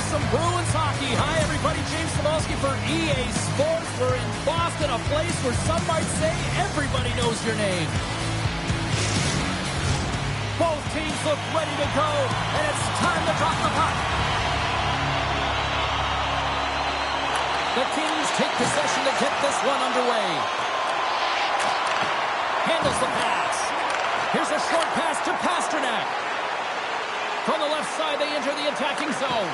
some Bruins hockey. Hi, everybody. James Cebulski for EA Sports. We're in Boston, a place where some might say everybody knows your name. Both teams look ready to go, and it's time to drop the puck. The Kings take possession to get this one underway. Handles the pass. Here's a short pass to Pastrnak. From the left side, they enter the attacking zone.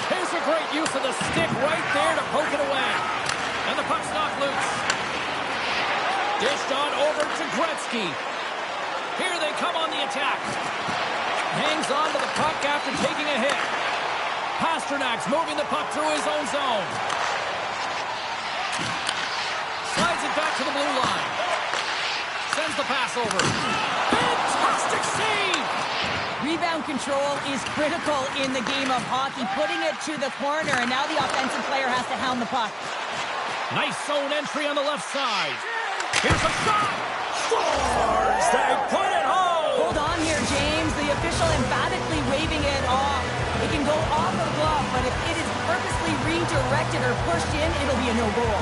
Here's a great use of the stick right there to poke it away. And the puck's knocked loose. Dished on over to Gretzky. Here they come on the attack. Hangs on to the puck after taking a hit. Pasternak's moving the puck through his own zone. Slides it back to the blue line. Sends the pass over. Fantastic save! Rebound control is critical in the game of hockey. Putting it to the corner, and now the offensive player has to hound the puck. Nice zone entry on the left side. Here's a shot! Scores! They put it home! Hold on here, James. The official emphatically waving it off. It can go off the glove, but if it is purposely redirected or pushed in, it'll be a no-goal.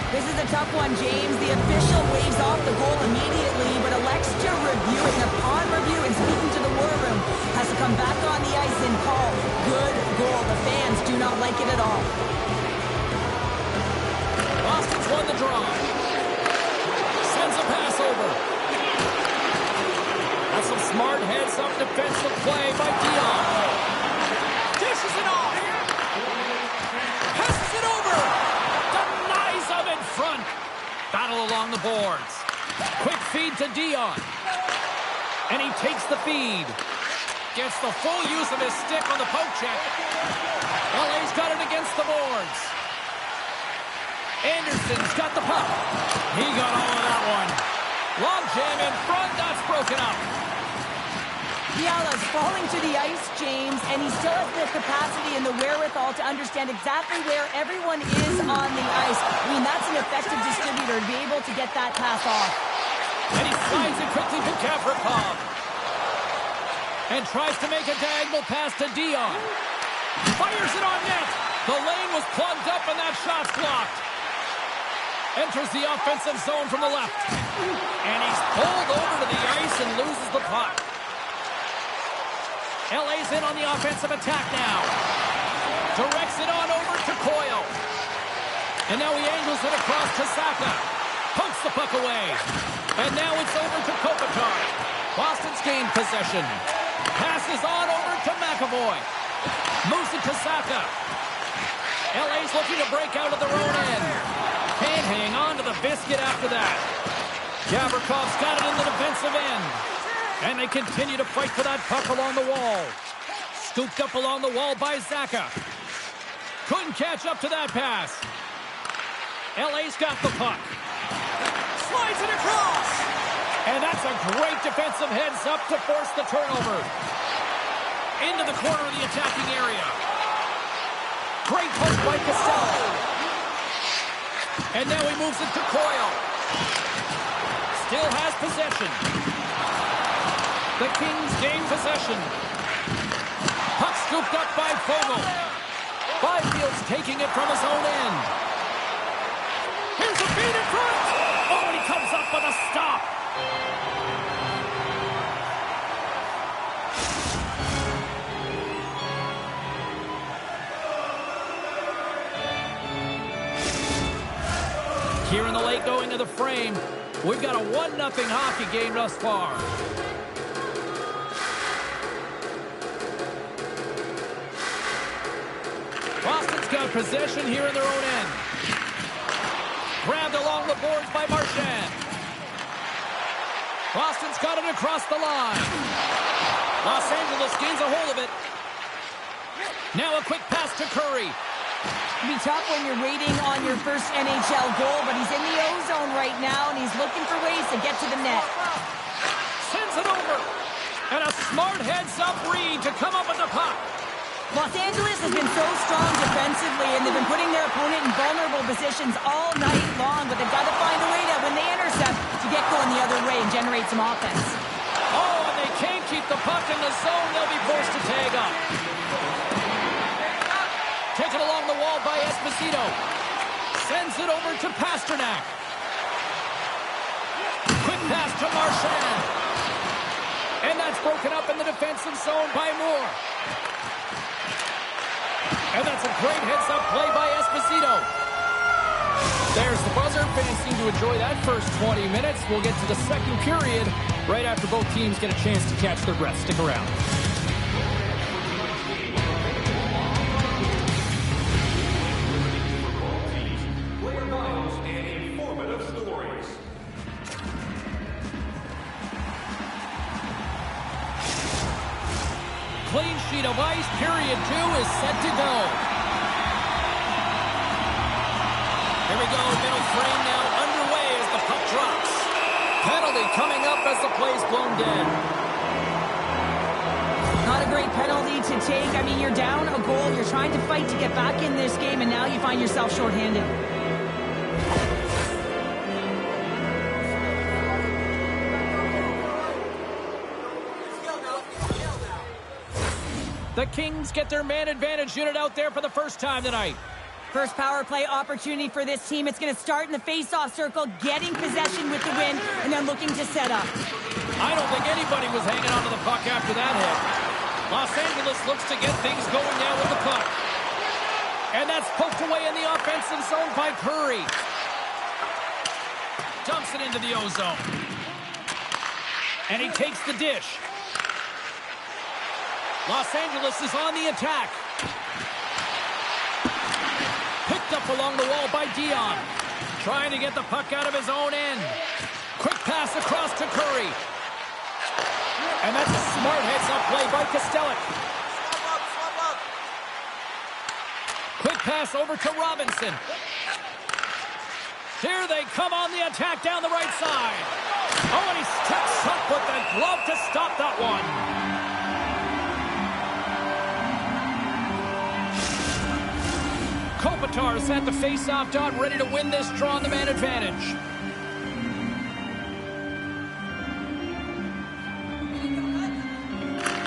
This is a tough one, James. The official waves off the goal immediately, but elects to review it. And upon review and speaking to the war room, has to come back on the ice and call good goal. The fans do not like it at all. Boston's won the draw. Sends a pass over. That's some smart heads-up defensive play by Dion. Dishes it off. Passes it over. In front. Battle along the boards. Quick feed to Dion. And he takes the feed. Gets the full use of his stick on the poke check. LA's got it against the boards. Anderson's got the puck. He got all of that one. Long jam in front. That's broken up. Fiala's falling to the ice, James, and he still has the capacity and the wherewithal to understand exactly where everyone is on the ice. I mean, that's an effective distributor to be able to get that pass off. And he slides it quickly to Gavrikov. And tries to make a diagonal pass to Dion. Fires it on net. The lane was plugged up and that shot's blocked. Enters the offensive zone from the left. And he's pulled over to the ice and loses the puck. LA's in on the offensive attack now. Directs it on over to Coyle. And now he angles it across to Saka. Pokes the puck away. And now it's over to Kopitar. Boston's gained possession. Passes on over to McAvoy. Moves it to Saka. LA's looking to break out of their own end. Can't hang on to the biscuit after that. Gavrikov's got it in the defensive end. And they continue to fight for that puck along the wall. Scooped up along the wall by Saka. Couldn't catch up to that pass. LA's got the puck. Slides it across. And that's a great defensive heads-up to force the turnover. Into the corner of the attacking area. Great poke by Costello. And now he moves it to Coyle. Still has possession. The Kings gain possession. Puck scooped up by Fogle. Byfield's taking it from his own end. Here's a feed in front. Oh, and he comes up with a stop. Here in the late going of the frame, we've got a 1-0 hockey game thus far. Boston's got possession here in their own end. Grabbed along the boards by Marchand. Boston's got it across the line. Los Angeles gains a hold of it. Now a quick pass to Curry. It'll be tough when you're waiting on your first NHL goal, but he's in the O-zone right now, and he's looking for ways to get to the net. Sends it over. And a smart heads-up read to come up with the puck. Los Angeles has been so strong defensively, and they've been putting their opponent in vulnerable positions all night long, but they've got to find a way to, when they intercept, to get going the other way and generate some offense. Oh, and they can't keep the puck in the zone. They'll be forced to tag up. Taken along the wall by Esposito. Sends it over to Pasternak. Quick pass to Marchand. And that's broken up in the defensive zone by Moore. And that's a great heads-up play by Esposito. There's the buzzer. Fans seem to enjoy that first 20 minutes. We'll get to the second period right after both teams get a chance to catch their breath. Stick around. Clean sheet of ice. Period 2 is set to go. Here we go. Middle frame now underway as the puck drops. Penalty coming up as the play's blown dead. Not a great penalty to take. I mean, you're down a goal. You're trying to fight to get back in this game, and now you find yourself shorthanded. The Kings get their man advantage unit out there for the first time tonight. First power play opportunity for this team. It's going to start in the face-off circle, getting possession with the win, and then looking to set up. I don't think anybody was hanging onto the puck after that hit. Los Angeles looks to get things going now with the puck. And that's poked away in the offensive zone by Curry. Dumps it into the O-zone. And he takes the dish. Los Angeles is on the attack. Picked up along the wall by Dion. Trying to get the puck out of his own end. Quick pass across to Curry. And that's a smart heads-up play by Kostelic. Quick pass over to Robinson. Here they come on the attack down the right side. Oh, and he steps up with the glove to stop that one. Kopitar's at the face-off dot, ready to win this draw on the man advantage.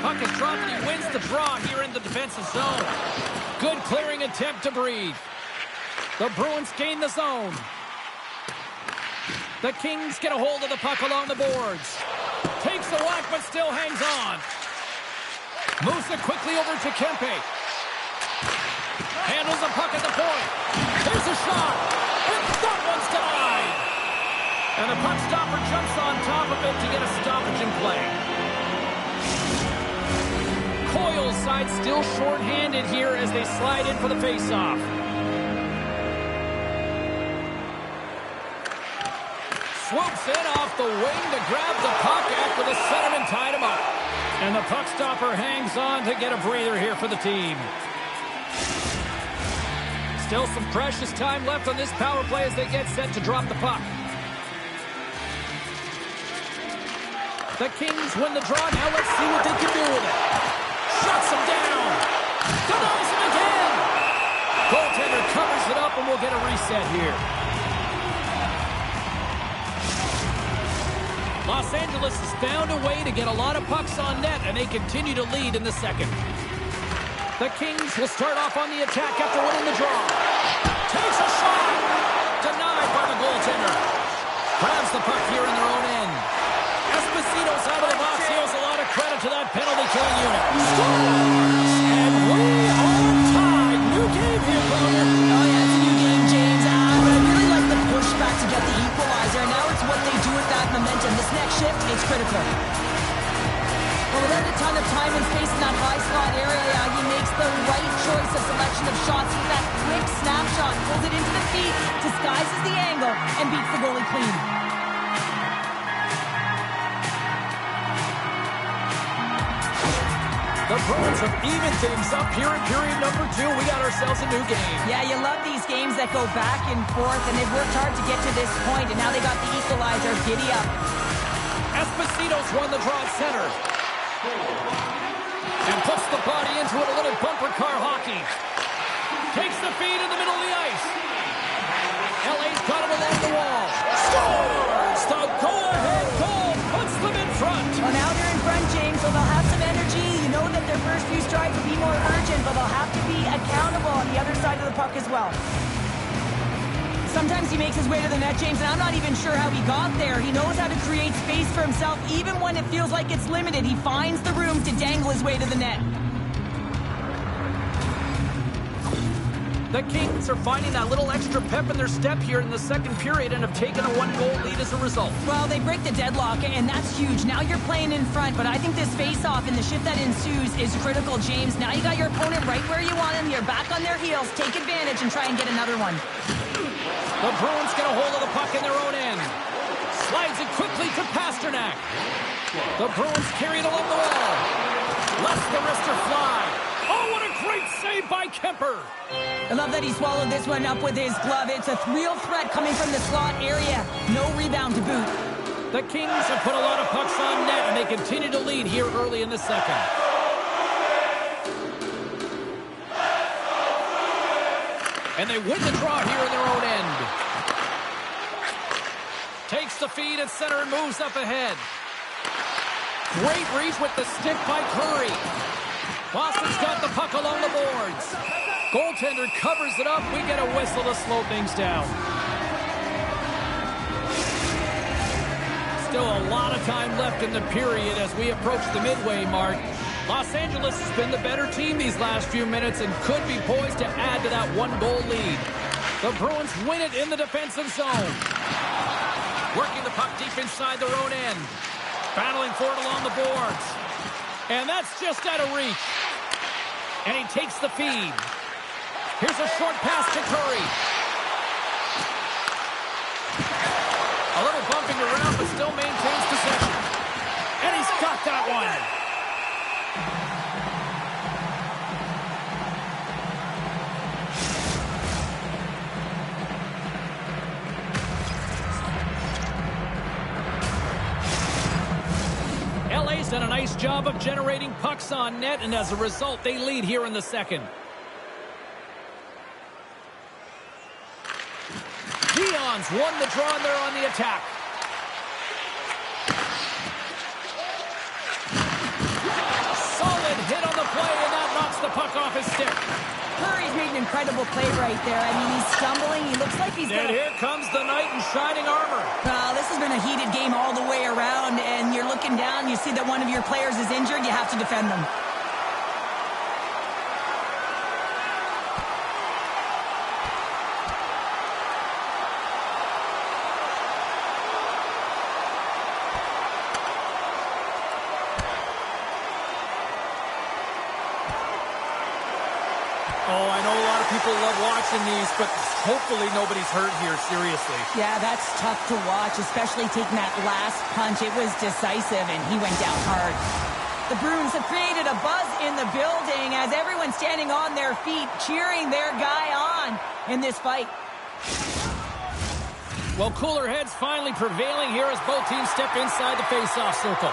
Puck is dropped and he wins the draw here in the defensive zone. Good clearing attempt to breathe. The Bruins gain the zone. The Kings get a hold of the puck along the boards. Takes the whack but still hangs on. Moves it quickly over to Kempe. Handles the puck at the point. There's a shot. And that one's denied. And the puck stopper jumps on top of it to get a stoppage in play. Coyle's side still short-handed here as they slide in for the face-off. Swoops in off the wing to grab the puck after the centerman tied him up. And the puck stopper hangs on to get a breather here for the team. Still some precious time left on this power play as they get set to drop the puck. The Kings win the draw. Now let's see what they can do with it. Shuts him down. Denies him again. Goaltender covers it up and we'll get a reset here. Los Angeles has found a way to get a lot of pucks on net, and they continue to lead in the second. The Kings will start off on the attack after winning the draw. Takes a shot. Denied by the goaltender. Grabs the puck here in their own end. Esposito's out of the box. He owes a lot of credit to that penalty-killing unit. And we are tied. New game here, Boner. Oh, yeah, it's a new game, James. But I really like the pushback to get the equalizer. Now it's what they do with that momentum. This next shift is critical. Well, without a ton of time and space in that high slot area, he makes the right choice of selection of shots with that quick snapshot, pulls it into the feet, disguises the angle, and beats the goalie clean. The Bruins have evened things up here in period number 2. We got ourselves a new game. Yeah, you love these games that go back and forth, and they've worked hard to get to this point, and now they got the equalizer. Giddy up. Esposito's won the draw at center. And Puts the body into it, a little bumper car hockey. Takes the feed in the middle of the ice. LA's got it along the wall. Scores! The go-ahead goal puts them in front. Well, now they're in front, James, so they'll have some energy. You know that their first few strides will be more urgent, but they'll have to be accountable on the other side of the puck as well. Sometimes he makes his way to the net, James, and I'm not even sure how he got there. He knows how to create space for himself. Even when it feels like it's limited, he finds the room to dangle his way to the net. The Kings are finding that little extra pep in their step here in the second period and have taken a one-goal lead as a result. Well, they break the deadlock, and that's huge. Now you're playing in front, but I think this face-off and the shift that ensues is critical, James. Now you got your opponent right where you want him. You're back on their heels. Take advantage and try and get another one. The Bruins get a hold of the puck in their own end. Slides it quickly to Pasternak. The Bruins carry it along the wall. Lets the wrister fly. Oh, what a great save by Kemper. I love that he swallowed this one up with his glove. It's a real threat coming from the slot area. No rebound to boot. The Kings have put a lot of pucks on net, and they continue to lead here early in the second. And they win the draw here in their own end. Takes the feed at center and moves up ahead. Great reach with the stick by Curry. Boston's got the puck along the boards. Goaltender covers it up. We get a whistle to slow things down. Still a lot of time left in the period as we approach the midway mark. Los Angeles has been the better team these last few minutes and could be poised to add to that one-goal lead. The Bruins win it in the defensive zone. Working the puck deep inside their own end. Battling for it along the boards. And that's just out of reach. And he takes the feed. Here's a short pass to Curry. A little bumping around, but still maintains possession. And he's got that one. LA's done a nice job of generating pucks on net, and as a result, they lead here in the second. Dion's won the draw, and they're on the attack. Solid hit on the play, and that knocks the puck off his stick. Curry's made an incredible play right there. I mean, he's stumbling. He looks like he's And here comes the knight in shining armor. This has been a heated game all the way around, and you're looking down, you see that one of your players is injured, you have to defend them. Oh, I know a lot of people love watching these, but hopefully nobody's hurt here, seriously. Yeah, that's tough to watch, especially taking that last punch. It was decisive, and he went down hard. The Bruins have created a buzz in the building as everyone's standing on their feet, cheering their guy on in this fight. Well, cooler heads finally prevailing here as both teams step inside the face-off circle.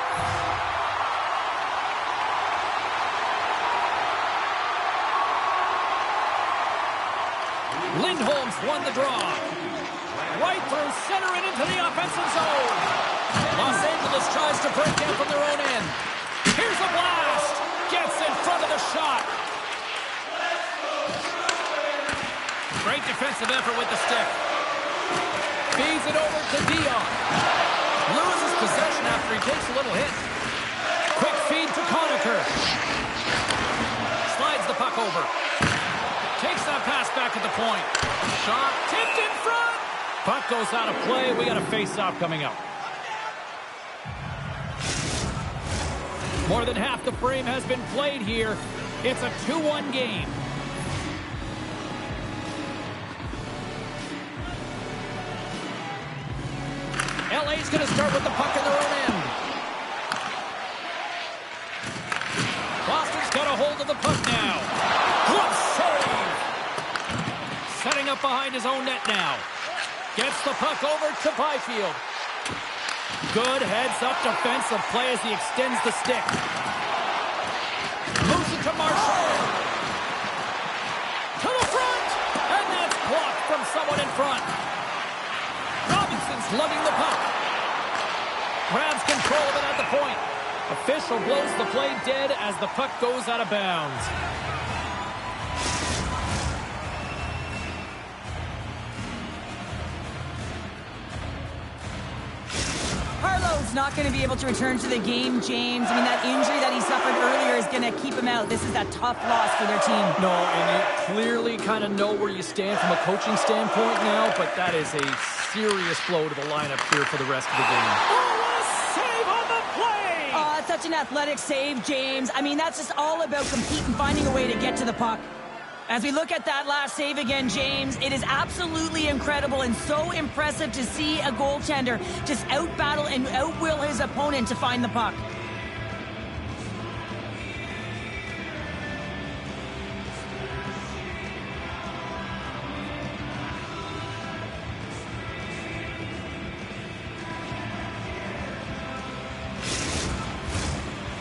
Lindholm's won the draw. Right through center and into the offensive zone. Los Angeles tries to break out from their own end. Here's a blast. Gets in front of the shot. Great defensive effort with the stick. Feeds it over to Dion. Loses possession after he takes a little hit. Quick feed to Conacher. Slides the puck over. Takes that pass back at the point. Shot tipped in front. Puck goes out of play. We got a face-off coming up. More than half the frame has been played here. It's a 2-1 game. LA's going to start with the puck in their own end. Boston's got a hold of the puck now. What save! Setting up behind his own net now. Gets the puck over to Byfield. Good heads-up defensive play as he extends the stick. Moves lugging the puck. Grabs control of it at the point. Official blows the play dead as the puck goes out of bounds. Harlow's not going to be able to return to the game, James. I mean, that injury that he suffered earlier is going to keep him out. This is a tough loss for their team. No, and you clearly kind of know where you stand from a coaching standpoint now, but that is a serious blow to the lineup here for the rest of the game. Save on the play! Such an athletic save, James. I mean, that's just all about competing, finding a way to get to the puck. As we look at that last save again, James, it is absolutely incredible and so impressive to see a goaltender just out-battle and out-will his opponent to find the puck.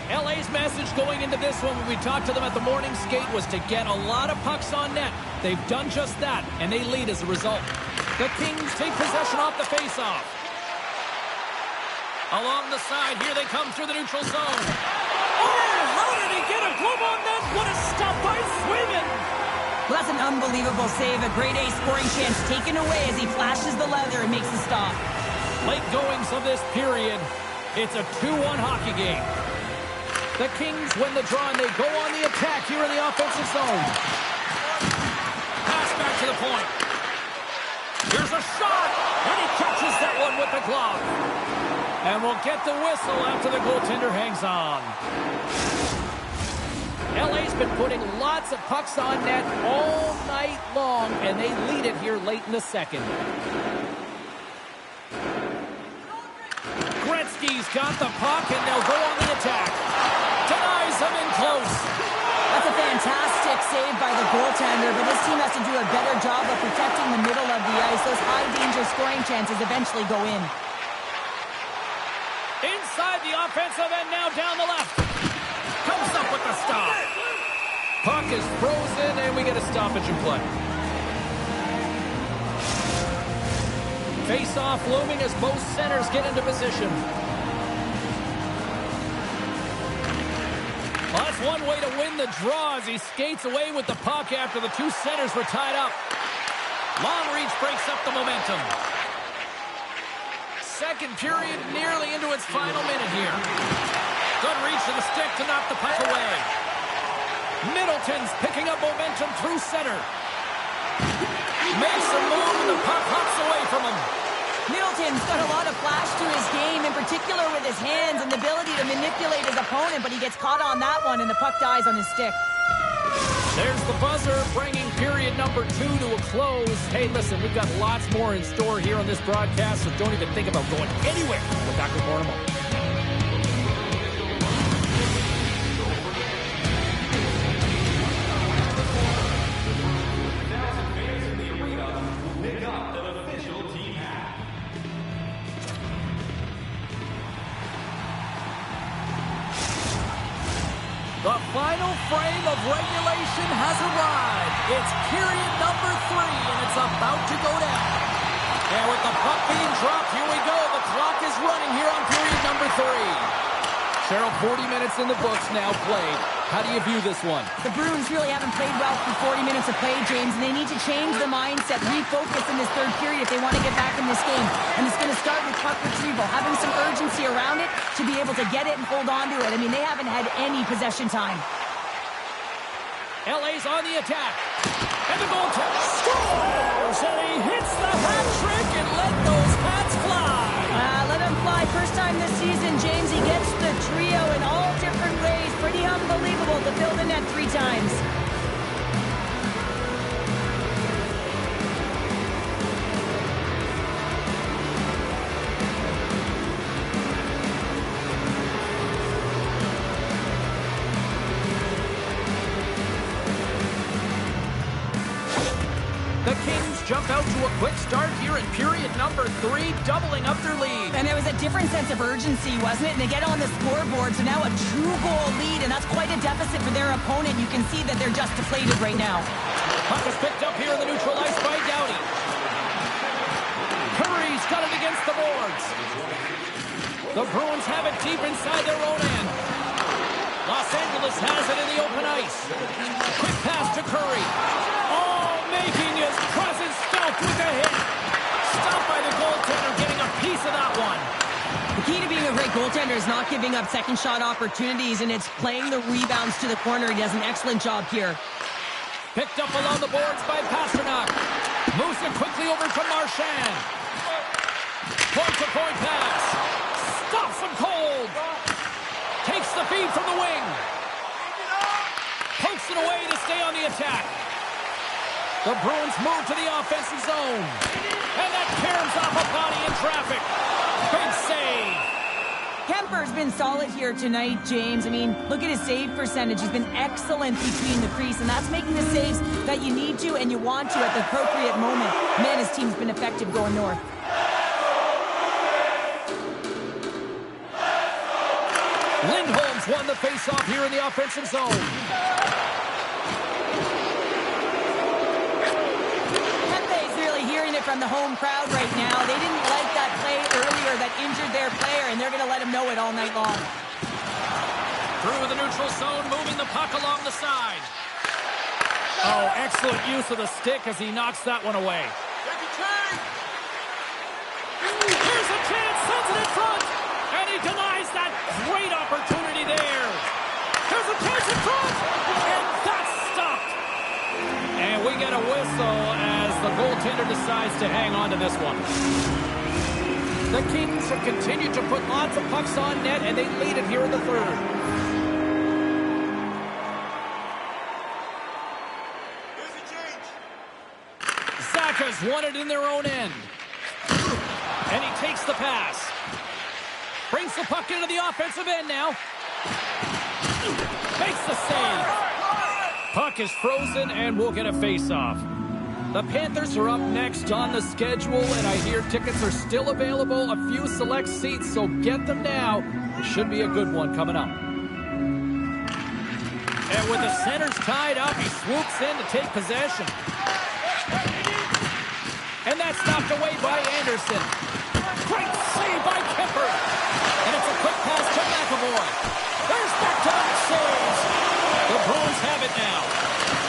LA's message going into this one when we talked to them at the morning skate was to get a lot of pucks on net. They've done just that, and they lead as a result. The Kings take possession off the faceoff. Along the side, here they come through the neutral zone. Oh, how did he get a glove on that? What a stop by Swayman! Well, that's an unbelievable save. A grade A scoring chance taken away as he flashes the leather and makes the stop. Late goings of this period. It's a 2-1 hockey game. The Kings win the draw, and they go on the attack here in the offensive zone. Pass back to the point. Here's a shot, and he catches that one with the glove. And we'll get the whistle after the goaltender hangs on. LA's been putting lots of pucks on net all night long, and they lead it here late in the second. Gretzky's got the puck, and they'll go on the attack. Denies him in close. That's a fantastic save by the goaltender, but this team has to do a better job of protecting the middle of the ice. Those high-danger scoring chances eventually go in. Inside the offensive end, now down the left. Comes up with the stop. Puck is frozen, and we get a stoppage in play. Face-off looming as both centers get into position. Well, that's one way to win the draw as he skates away with the puck after the two centers were tied up. Long reach breaks up the momentum. Second period nearly into its final minute here. Good reach to the stick to knock the puck away. Middleton's picking up momentum through center. Makes a move and the puck hops away from him. Middleton's got a lot of flash to his game, in particular with his hands and the ability to manipulate his opponent, but he gets caught on that one and the puck dies on his stick. There's the buzzer, bringing period number 2 to a close. Hey, listen, we've got lots more in store here on this broadcast, so don't even think about going anywhere. We're back with more in a moment. The final frame of regulation has arrived. It's period number 3, and it's about to go down. And with the puck being dropped, here we go. The clock is running here on period number 3. Cheryl, 40 minutes in the books now played. How do you view this one? The Bruins really haven't played well for 40 minutes of play, James, and they need to change the mindset, refocus in this third period if they want to get back in this game. And it's going to start with puck retrieval, having some urgency around it to be able to get it and hold on to it. I mean, they haven't had any possession time. LA's on the attack. And the goaltender scores! And he hits the hat trick and let those hats fly. Let him fly. First time this season, James, he gets the trio in all different ways. Pretty unbelievable to fill the net 3 times. The Kings jump out to a quick start here in period number 3, doubling up their lead. And there was a different sense of urgency, wasn't it? And they get on the scoreboard, so now a 2-goal lead, and that's quite a deficit for their opponent. You can see that they're just deflated right now. Puck is picked up here in the neutral ice by Doughty. Curry's got it against the boards. The Bruins have it deep inside their own end. Los Angeles has it in the open ice. Quick pass to Curry. Oh, making his presence felt with a hit. Stopped by the goaltender, getting a piece of that one. The key to being a great goaltender is not giving up second shot opportunities, and it's playing the rebounds to the corner. He does an excellent job here. Picked up along the boards by Pasternak. Moves it quickly over to Marchand. Point-to-point pass. Stops him cold. Takes the feed from the wing. Pokes it away to stay on the attack. The Bruins move to the offensive zone. And that caroms off a body in traffic. Big save. Kemper's been solid here tonight, James. I mean, look at his save percentage. He's been excellent between the crease, and that's making the saves that you need to and you want to at the appropriate moment. Man, his team's been effective going north. Lindholm's won the faceoff here in the offensive zone. Kempe's really hearing it from the home crowd right now. They didn't like that play earlier that injured their player, and they're going to let him know it all night long. Through the neutral zone, moving the puck along the side. Oh, excellent use of the stick as he knocks that one away. Here's a chance, sends it in front, and he denies that great opportunity there. Here's a chance in front, and that's stopped. And we get a whistle as the goaltender decides to hang on to this one. The Kings have continued to put lots of pucks on net, and they lead it here in the third. Zaka's won it in their own end. And he takes the pass. Brings the puck into the offensive end now. Makes the save. Puck is frozen, and we'll get a face-off. The Panthers are up next on the schedule, and I hear tickets are still available. A few select seats, so get them now. It should be a good one coming up. And with the centers tied up, he swoops in to take possession. And that's knocked away by Anderson. Great save by Kemper. And it's a quick pass to McAvoy. There's back-to-back saves. The Bruins have it now.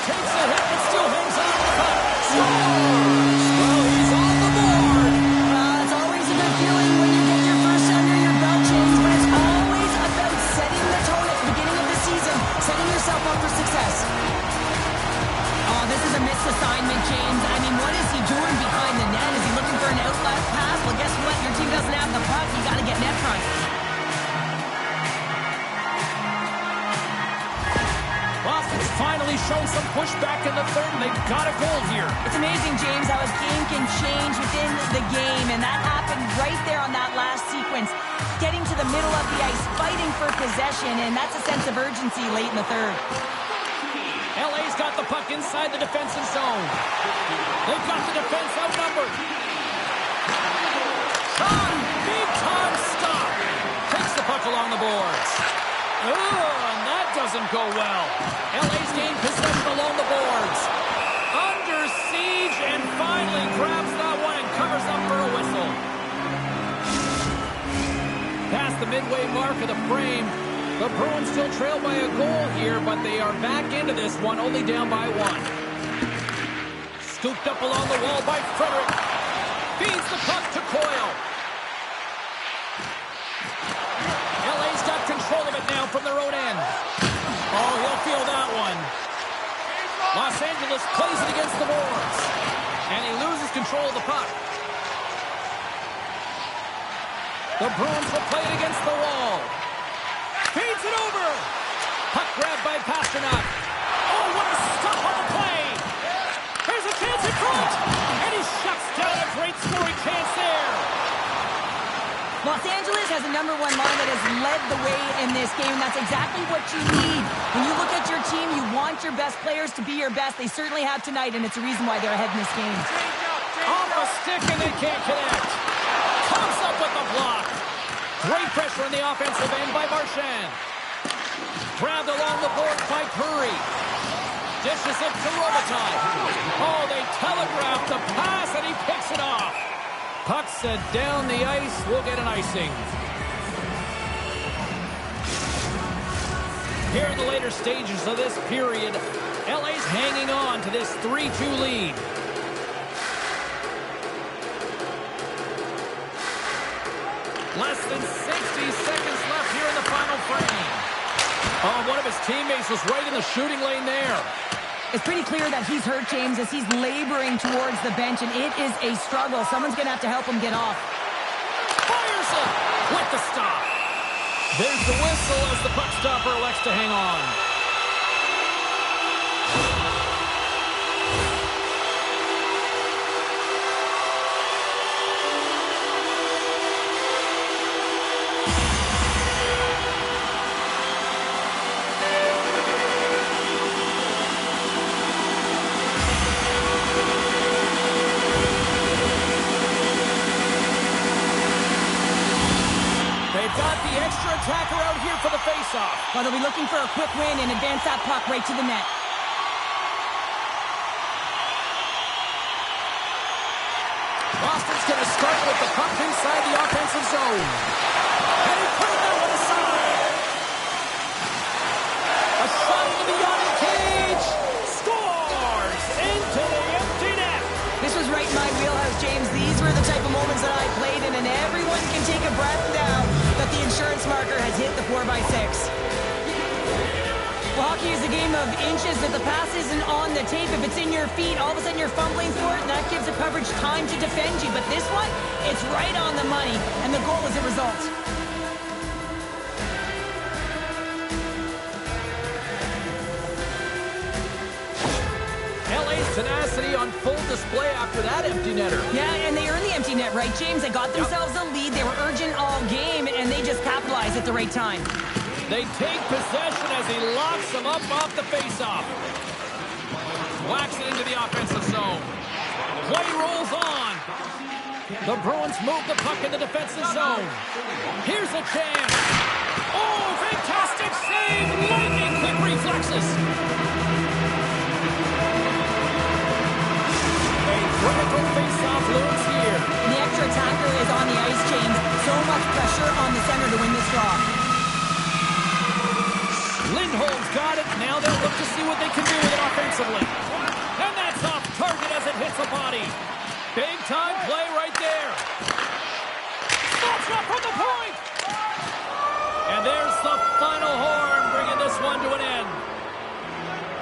Takes a hit and still hangs on to the puck. Well, he's on the board. It's always a good feeling when you get your first under your belt, James, but it's always about setting the tone at the beginning of the season, setting yourself up for success. Oh, this is a missed assignment, James. I mean, what is he doing behind the net? Is he looking for an outlet pass? Well, guess what? Your team doesn't have the puck. You got to get net front. Boston's finally shown some pushback in the third, and they've got a goal here. It's amazing, James, how a game can change within the game, and that happened right there on that last sequence. Getting to the middle of the ice, fighting for possession, and that's a sense of urgency late in the third. LA's got the puck inside the defensive zone. They've got the defense outnumbered. Sean, big-time stop. Takes the puck along the boards. And that doesn't go well. LA's gained possession along the boards. Under siege, and finally grabs that one and covers up for a whistle. Past the midway mark of the frame, the Bruins still trail by a goal here, but they are back into this one, only down by one. Scooped up along the wall by Frederick. Feeds the puck to Coyle. LA's got control of it now from their own end. Oh, he'll feel that one. Los Angeles plays it against the boards. And he loses control of the puck. The Bruins will play it against the wall. Feeds it over. Puck grabbed by Pasternak. Oh, what a stop on the play. Here's a chance in front. And he shuts down a great scoring chance there. Los Angeles has a #1 line that has led the way in this game. That's exactly what you need. When you look at your team, you want your best players to be your best. They certainly have tonight, and it's a reason why they're ahead in this game. Off a stick, and they can't connect. Comes up with the block. Great pressure on the offensive end by Marchand. Grabbed along the boards by Curry. Dishes it to Robitaille. Oh, they telegraphed the pass, and he picks it off. Puck sent down the ice. We'll get an icing. Here in the later stages of this period, LA's hanging on to this 3-2 lead. Less than 60 seconds left here in the final frame. Oh, one of his teammates was right in the shooting lane there. It's pretty clear that he's hurt, James, as he's laboring towards the bench, and it is a struggle. Someone's going to have to help him get off. Fires it with the stop. There's the whistle as the puck stopper elects to hang on. Attacker out here for the faceoff. Well, they'll be looking for a quick win and advance that puck right to the net. Boston's going to start with the puck inside the offensive zone. And he put that one aside. A shot into the yawning cage. Scores into the empty net. This was right in my wheelhouse, James. These were the type of moments that I played in, and everyone can take a breath now that the insurance marker has hit the 4x6. Well, hockey is a game of inches. If the pass isn't on the tape, if it's in your feet, all of a sudden you're fumbling for it, and that gives the coverage time to defend you. But this one, it's right on the money, and the goal is a result. LA's tenacity on full display after that empty netter. Yeah, and they earned the empty net, right, James? They got themselves a lead. They were urgent all game, and they just capitalized at the right time. They take possession as he locks them up off the faceoff. Whacks it into the offensive zone. Play rolls on. The Bruins move the puck in the defensive zone. Here's a chance. Oh, fantastic save. Lightning quick reflexes. A critical faceoff looms here. The extra attacker is on the ice, James. So much pressure on the center to win this draw. Lindholm's got it. Now they'll look to see what they can do with it offensively. And that's off target as it hits the body. Big time play right there. Stops up from the point. And there's the final horn, bringing this one to an end.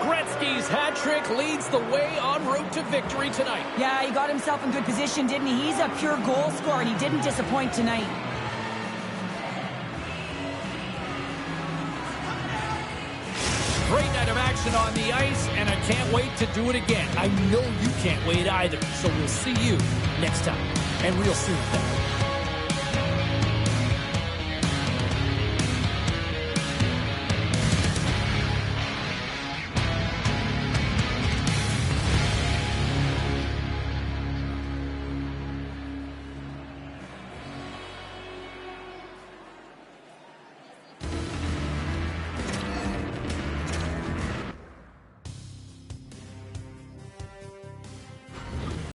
Gretzky's hat trick leads the way en route to victory tonight. Yeah, he got himself in good position, didn't he? He's a pure goal scorer, and he didn't disappoint tonight. Great night of action on the ice, and I can't wait to do it again. I know you can't wait either, so we'll see you next time, and real soon.